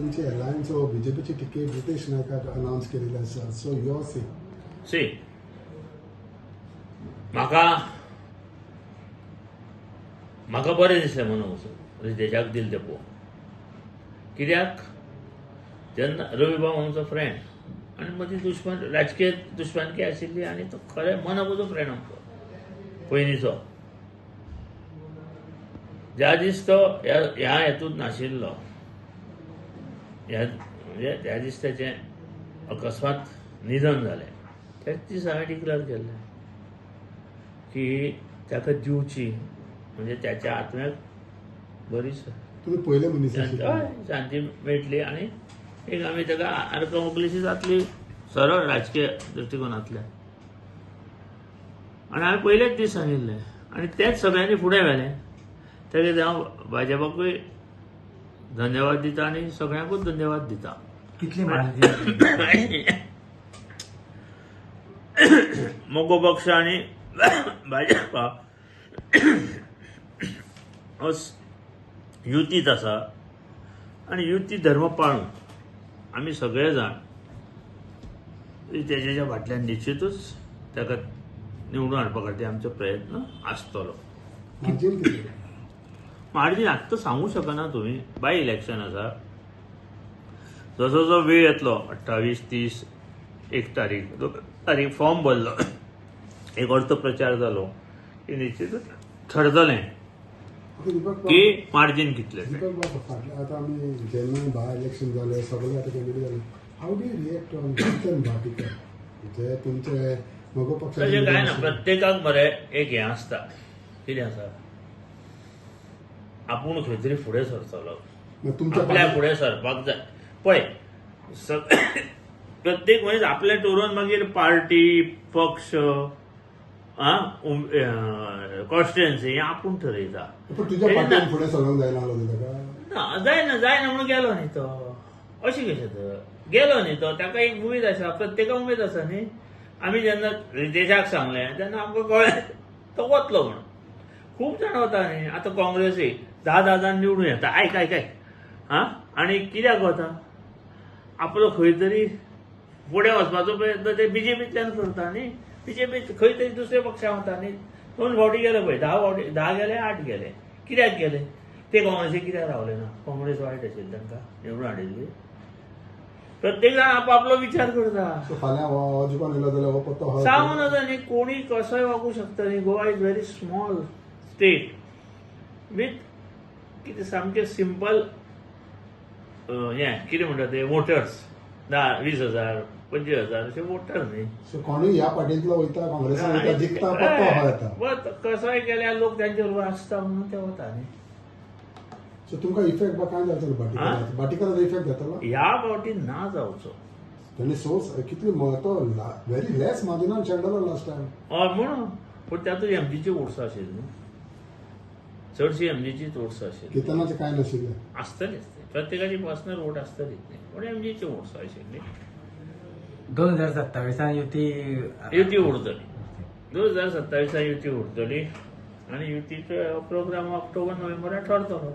तुमची alliance बीजेपीची ticket Riteish नायकाक announce केलेली आसा. सो युअर सी म्हाका बरें दिसलें म्हणून रितेशाक दिलें तें पळोवन. कित्याक जेन्ना रविभाऊ आमचो फ्रेंड आनी मदीं राजकीय दुश्मनकी आशिल्ली आनी तो खरें मनापासून फ्रेंड आमचो पयलींचो. ज्या दीस तो ह्या हेतूंत नाशिल्लो, म्हणजे त्या दीस तेचें अकस्मात निधन जालें, त्याच दीस हांवें डिक्लेअर केल्लें की ताका दिवची, म्हणजे त्याच्या आत्म्याक बरी तुम्ही पहिले मनीस शांती मेळटली आनी एक आमी ताका आर्कमोकलीशी जातली सरळ राजकीय दृश्टिकोनांतल्यान. आनी हांवें पयलेच दीस सांगिल्लें आनी तेच सगळ्यांनी फुडें व्हेलें. तेगे हांव भाजपाकूय धन्यवाद दिता आनी सगळ्यांकूच धन्यवाद दिता. कितली म्हायती मोगो पक्ष आनी भाजपा युतीत आसा आनी युती धर्म पाळून आमी सगळे जाण तेच्या फाटल्यान निश्चितूच ताका निवडून हाडपा खातीर आमचो प्रयत्न आसतलो. मार्जीन आत्तां सांगूं शकना तुमी. बाय इलेक्शन आसा, जसो जो वेळ येतलो 28, 30, 1 तारीख फॉर्म भरलो, एक अर्थ प्रचार जालो की निश्चितूच ठरतलें की मार्जीन कितलें. आता आमी जेन्ना बाय इलेक्शन जालें सगळे आता कॅन्डिडेट जाले, how do you react on Chetan Bhatikar जे तुमचे मगो पक्ष? तशें कांय ना. प्रत्येकाक मरे एक हें आसता. कितें आसा, आपूण खंय तरी फुडें सरतलो, आपल्या फुडें सरपाक जाय. पळय, प्रत्येक मनीस आपल्या टोरून मागीर पार्टी, पक्ष, कॉन्स्टिट्युएन्सी हें आपूण ठरयता. फुडें सरोंक जायना म्हणून गेलो न्ही तो. अशें कशें तर गेलो न्ही तो. ताका एक उमेद आसा, प्रत्येकाक उमेद आसा न्ही. आमी जेन्ना रितेशाक सांगलें तेन्ना आमकां कळ्ळें तो वतलो म्हणून. खूब जाण वता न्ही. आतां काँग्रेसी 10 जाण निवडून येता. आयक आनी कित्याक वता? आपलो खंय तरी फुडें वचपाचो प्रयत्न ते बीजेपींतल्यान करता न्ही. बीजेपी खंय तरी दुसऱ्या पक्षाक वता न्ही. 2 फावटी गेले पळय, 10 गेले, 8 गेले. कित्याक गेले? ते काँग्रेसीक कित्याक रावले ना? काँग्रेस वायट आशिल्ली तांकां निवडून हाडिल्ली. प्रत्येक जाण आपापलो विचार करता. सांगून नजा न्ही, कोणी कसोय वागूं शकता न्ही. Goa is very small state with कितें सामकें सिंपल हें कितें म्हणटा ते वोटर्स 10,000-20,000 25,000 असे वोटर न्ही. कोणूय ह्या पार्टींतलो वयता, काँग्रेसीन जिखता, येता. कसोय केल्यार लोक तांचे बरोबर आसता म्हणून ते वता न्ही. सो तुमकां इफेक्ट काय जातलो भाटीकाराचो इफेक्ट जातलो? ह्या फावटी ना जावचो. त्यांनी सोर्स कितली तो व्हेरी लेस मार्जिनान शेणलो लास्ट टायम. हय म्हणून. पूण तातूंत एमजीची वोट्स आशिल्ली न्ही. चडशी एमजीचीच वोट्स आशिल्ली. कितनाचे काय नाशिल्ले. आसतलीच. प्रत्येकाची पर्सनल वोट आसतलीच न्ही, पूण एमजीची वोट्स आशिल्ली. 2027 युती उरतली. 2027 युती उरतली आनी युतीचो प्रोग्राम ऑक्टोबर नोव्हेंबराक ठरतलो.